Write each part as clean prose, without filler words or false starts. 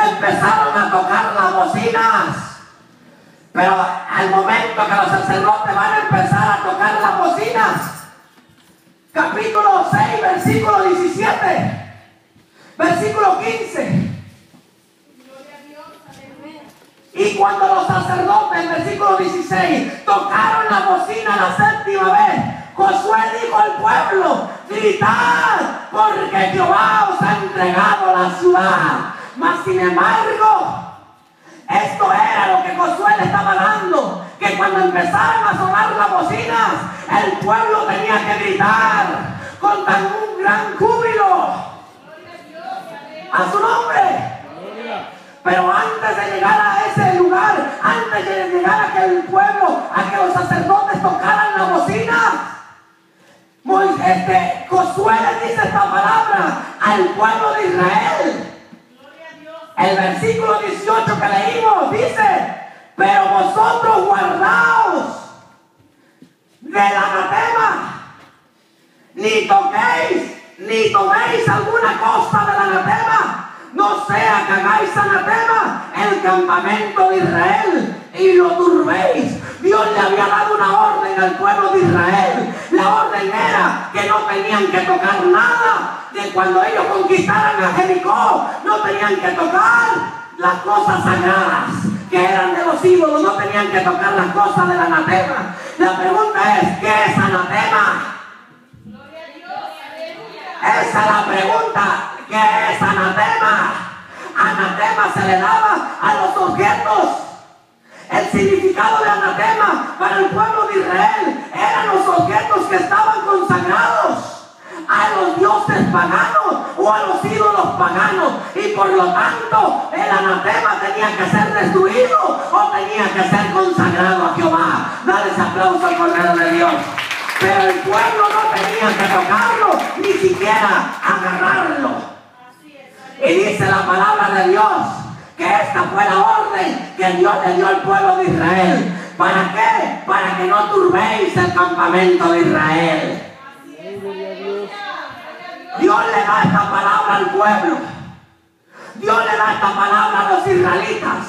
empezaron a tocar las bocinas. Pero al momento que los sacerdotes van a empezar a tocar las bocinas, capítulo 6, versículo 17, versículo 15. Y cuando los sacerdotes, versículo 16, tocaron la bocina la séptima vez, Josué dijo al pueblo: gritad, porque Jehová os ha entregado la ciudad. Mas sin embargo, esto era lo que Josué le estaba dando, que cuando empezaran a sonar las bocinas, el pueblo tenía que gritar con un gran júbilo a su nombre. Pero antes de llegar a ese lugar, antes de llegar a que el pueblo, a que los sacerdotes tocaran la bocina, Josué le dice esta palabra al pueblo de Israel. El versículo 18 que leímos dice: pero vosotros guardaos del anatema, ni toquéis, ni toméis alguna cosa del anatema, no sea que hagáis anatema el campamento de Israel y lo turbéis. Dios le había dado una orden al pueblo de Israel. La orden era que no tenían que tocar nada. De cuando ellos conquistaran a Jericó, no tenían que tocar las cosas sagradas que eran de los ídolos, no tenían que tocar las cosas del anatema. La pregunta es: ¿qué es anatema? Esa es la pregunta. ¿Qué es anatema? Anatema se le daba a los objetos. El significado de anatema para el pueblo de Israel eran los objetos que estaban consagrados a los dioses paganos o a los ídolos paganos, y por lo tanto el anatema tenía que ser destruido o tenía que ser consagrado a Jehová. Dale ese aplauso al Cordero de Dios. Pero el pueblo no tenía que tocarlo, ni siquiera agarrarlo. Y dice la palabra de Dios que esta fue la orden que Dios le dio al pueblo de Israel. ¿Para qué? Para que no turbéis el campamento de Israel. Dios le da esta palabra al pueblo. Dios le da esta palabra a los israelitas: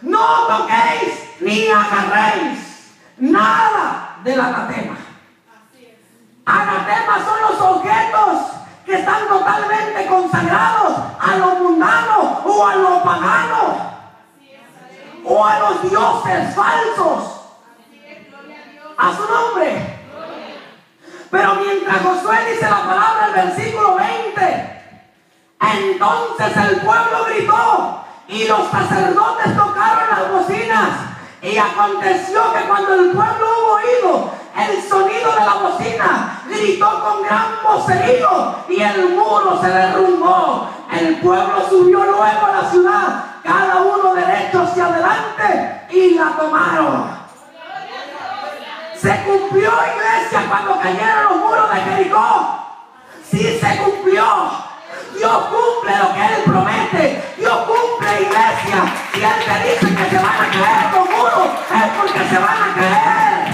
no toquéis ni agarréis nada del anatema. Anatema son los objetos que están totalmente consagrados a lo mundano o a lo pagano o a los dioses falsos. A su nombre. Pero mientras Josué dice la palabra, el versículo 20, entonces el pueblo gritó y los sacerdotes tocaron las bocinas. Y aconteció que cuando el pueblo hubo oído el sonido de la bocina, gritó con gran vocerío y el muro se derrumbó. El pueblo subió luego a la ciudad, cada uno derecho hacia adelante, y la tomaron. Se cumplió, iglesia, cuando cayeron los muros de Jericó. Sí, se cumplió. Dios cumple lo que Él promete. Dios cumple, iglesia. Si Él te dice que se van a caer los muros, es porque se van a caer.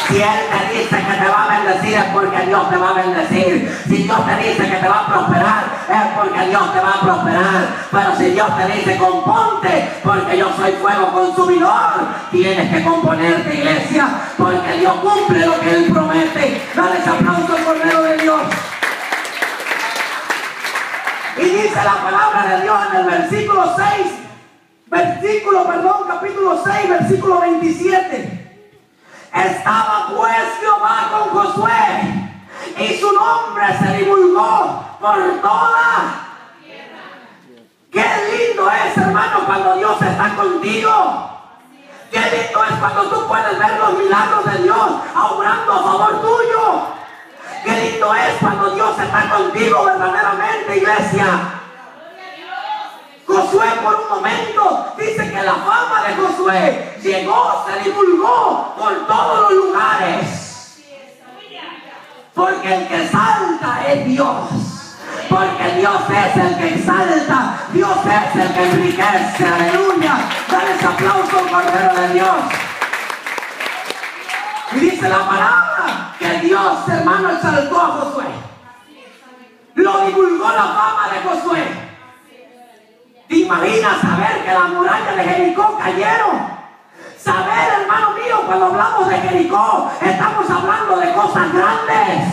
Si Él te dice que te va a bendecir, es porque Dios te va a bendecir. Si Dios te dice que te va a prosperar, es porque Dios te va a prosperar. Pero si Dios te dice componte, porque yo soy fuego consumidor, tienes que componerte, iglesia, porque Dios cumple lo que Él promete. Dale ese aplauso al Cordero de Dios. Y dice la palabra de Dios en el versículo 6, capítulo 6, versículo 27. Estaba pues Jehová con Josué, y su nombre se divulgó por toda tierra. Qué lindo es, hermano, cuando Dios está contigo. Qué lindo es cuando tú puedes ver los milagros de Dios obrando a favor tuyo. Qué lindo es cuando Dios está contigo verdaderamente, iglesia. Josué, por un momento, dice que la fama de Josué llegó, se divulgó por todos los lugares. Porque el que exalta es Dios. Porque Dios es el que exalta, Dios es el que enriquece. Aleluya. Dale ese aplauso al Cordero de Dios. Y dice la palabra que Dios, hermano, exaltó a Josué. Lo divulgó la fama de Josué. Imagina saber que las murallas de Jericó cayeron. Saber, hermano mío, cuando hablamos de Jericó, estamos hablando de cosas grandes.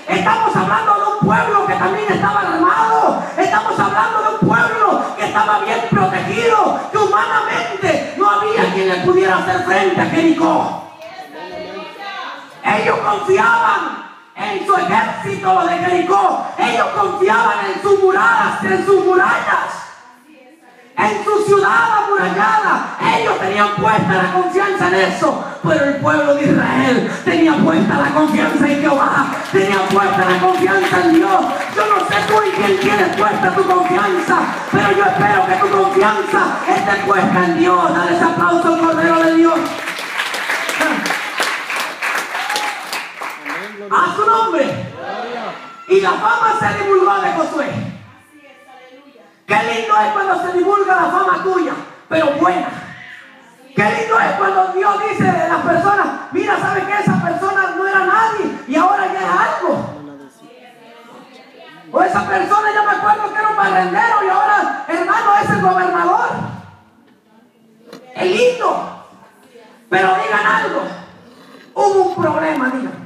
Estamos hablando de un pueblo que también estaba armado. Estamos hablando de un pueblo que estaba bien protegido, que humanamente no había quien le pudiera hacer frente a Jericó. Ellos confiaban en su ejército de Jericó. Ellos confiaban en sus murallas, en su ciudad amurallada. Ellos tenían puesta la confianza en eso. Pero el pueblo de Israel tenía puesta la confianza en Jehová. Tenía puesta la confianza en Dios. Yo no sé tú en quién tienes puesta tu confianza, pero yo espero que tu confianza esté puesta en Dios. Dale ese aplauso al Cordero de Dios. A su nombre. Y la fama se divulgó de Josué. Qué lindo es cuando se divulga la fama tuya, pero buena. Qué lindo es cuando Dios dice de las personas: mira, ¿sabes qué? Esa persona no era nadie y ahora ya es algo. O esa persona, yo me acuerdo que era un barrendero y ahora, hermano, es el gobernador. Es lindo. Pero digan algo. Hubo un problema, digan.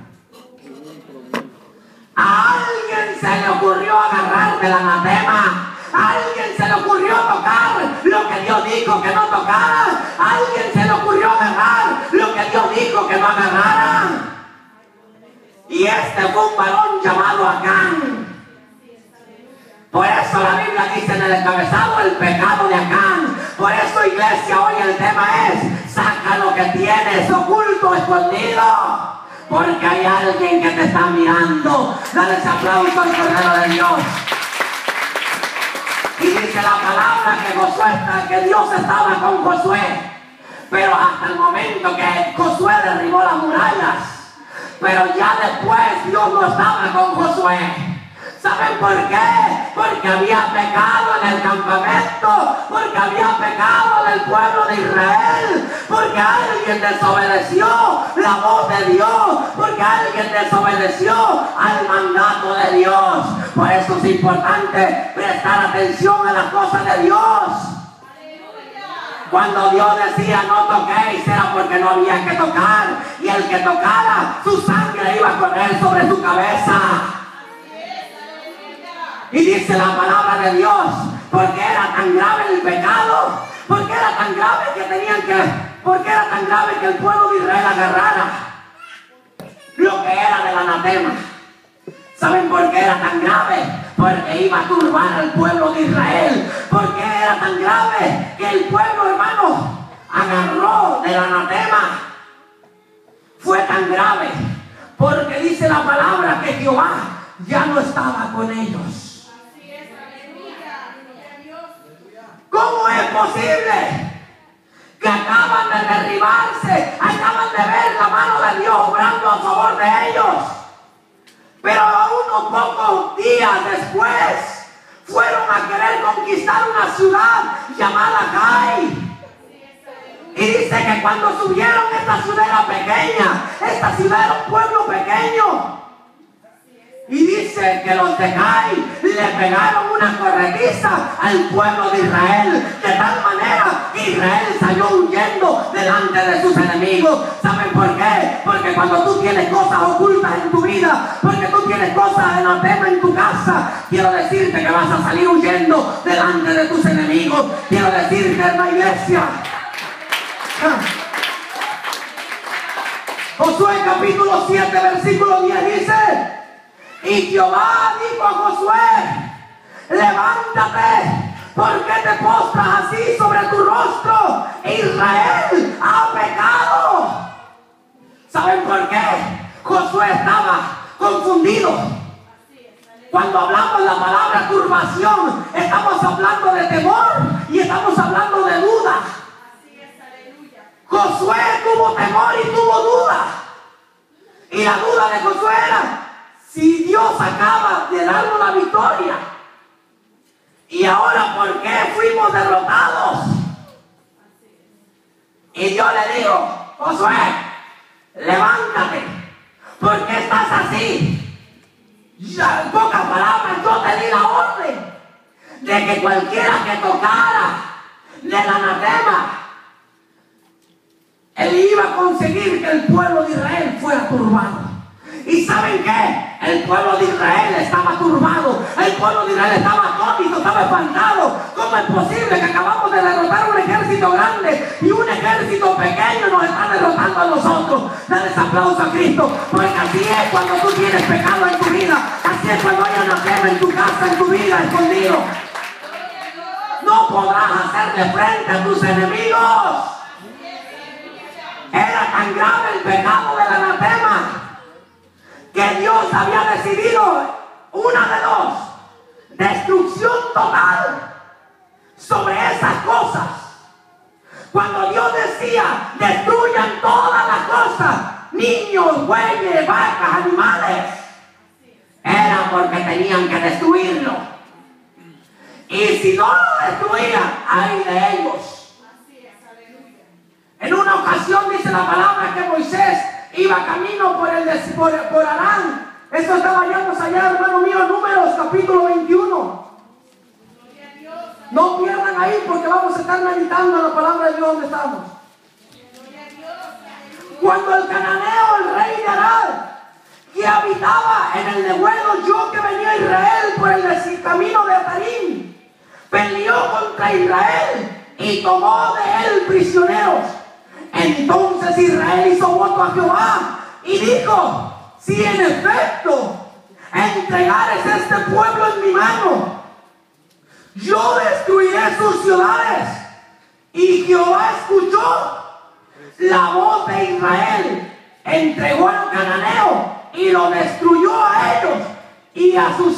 A alguien se le ocurrió agarrar del anatema. A alguien se le ocurrió tocar lo que Dios dijo que no tocara. A alguien se le ocurrió agarrar lo que Dios dijo que no agarrara. Y este fue un varón llamado Acán. Por eso la Biblia dice en el encabezado: el pecado de Acán. Por eso, iglesia, hoy el tema es: saca lo que tienes oculto, escondido. Porque hay alguien que te está mirando. Dale ese aplauso al Cordero de Dios. Y dice la palabra que Dios estaba con Josué. Pero hasta el momento que Josué derribó las murallas. Pero ya después Dios no estaba con Josué. ¿Saben por qué? Porque había pecado en el campamento, porque había pecado en el pueblo de Israel, porque alguien desobedeció la voz de Dios, porque alguien desobedeció al mandato de Dios. Por eso es importante prestar atención a las cosas de Dios. Cuando Dios decía no toquéis, era porque no había que tocar, y el que tocara, su sangre iba a correr sobre su cabeza. Y dice la palabra de Dios: porque era tan grave el pecado, porque era tan grave porque era tan grave que el pueblo de Israel agarrara lo que era del anatema. ¿Saben por qué era tan grave? Porque iba a turbar al pueblo de Israel. Porque era tan grave que el pueblo, hermano, agarró del anatema. Fue tan grave porque dice la palabra que Jehová ya no estaba con ellos. ¿Cómo es posible que acaban de derribarse, acaban de ver la mano de Dios obrando a favor de ellos? Pero unos pocos días después fueron a querer conquistar una ciudad llamada Gai. Y dice que cuando subieron, esta ciudad era pequeña, esta ciudad era un pueblo pequeño. Y dice que los de Gai le pegaron una corretiza al pueblo de Israel, de tal manera que Israel salió huyendo delante de sus enemigos. ¿Saben por qué? Porque cuando tú tienes cosas ocultas en tu vida, porque tú tienes cosas anatema en tu casa, quiero decirte que vas a salir huyendo delante de tus enemigos. Quiero decirte en la iglesia. Josué capítulo 7 versículo 10 dice: y Jehová dijo a Josué: levántate, porque te postras así sobre tu rostro. Israel ha pecado. ¿Saben por qué? Josué estaba confundido. Cuando hablamos de la palabra turbación, estamos hablando de temor y estamos hablando de duda. Josué tuvo temor y tuvo duda. Y la duda de Josué era: si Dios acaba de darnos la victoria, y ahora ¿por qué fuimos derrotados? Y Dios le dijo: Josué, levántate, porque estás así. Ya, en pocas palabras, yo te di la orden. de que cualquiera que tocara del anatema, él iba a conseguir que el pueblo de Israel fuera turbado. ¿Y saben qué? El pueblo de Israel estaba turbado, el pueblo de Israel estaba atónito, estaba espantado. ¿Cómo es posible que acabamos de derrotar un ejército grande y un ejército pequeño nos está derrotando a nosotros? Dale ese aplauso a Cristo, porque así es cuando tú tienes pecado en tu vida, así es cuando hay anatema en tu casa, en tu vida, escondido. No podrás hacerle frente a tus enemigos. Era tan grave el pecado del anatema que Dios había decidido una de dos: destrucción total sobre esas cosas. Cuando Dios decía destruyan todas las cosas, niños, bueyes, vacas, animales, era porque tenían que destruirlo. Y si no lo destruían, ay de ellos. En una ocasión dice la palabra que Moisés iba camino por Arán. Eso estaba allá, hermano mío, Números capítulo 21. No pierdan ahí porque vamos a estar meditando la palabra de Dios donde estamos. Cuando el cananeo, el rey de Arán, que habitaba en el devuelo, yo que venía a Israel por el camino de Atarim, peleó contra Israel y tomó de él prisioneros. Entonces Israel hizo voto a Jehová y dijo: si en efecto entregares este pueblo en mi mano, yo destruiré sus ciudades. Y Jehová escuchó la voz de Israel, entregó al cananeo y lo destruyó a ellos y a sus